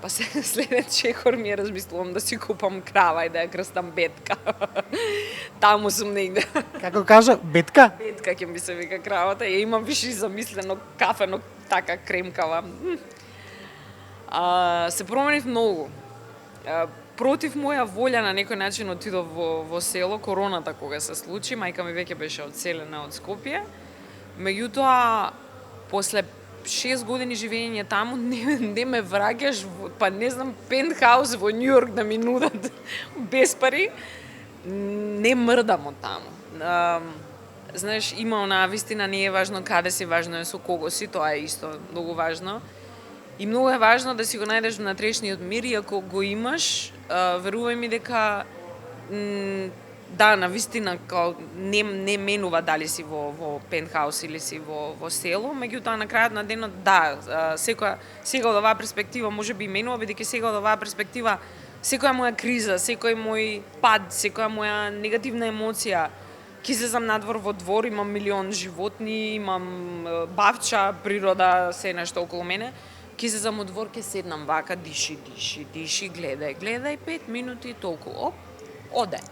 Па след чекор ми ја размислувам да си купам крава и да ја крстам Бетка. Таму сум негде. Како кажа, Бетка? Бетка ќе ми се вика кравата. Ја имам више замислено кафено така кремкава. Се променив многу. Против моја волја на некој начин отидов во село, короната кога се случи, мајка ми веќе беше одселена од Скопје. Меѓутоа, после 6 години живење таму, не ме враќаш, па не знам, пентхаус во Њујорк да ми нудат без пари, не мрдам од таму. Знаеш, има онаа вистина, не е важно каде си, важно е со кого си, тоа е исто многу важно. И многу е важно да си го најдеш внатрешниот мир, и ако го имаш, верувај ми дека да, навистина не менува дали си во пентхаус или си во село, меѓутоа на крајот на денот да, сега од оваа перспектива можеби менува, бидејќи сега од оваа перспектива секоја моја криза, секој мој пад, секоја моја негативна емоција, ќе излезам надвор во двор, имам милион животни, имам бавча, природа, се нешто околу мене. Ќе излезам од двор, ќе седнам вака, диши, гледај, 5 минути, толку, оп, оде.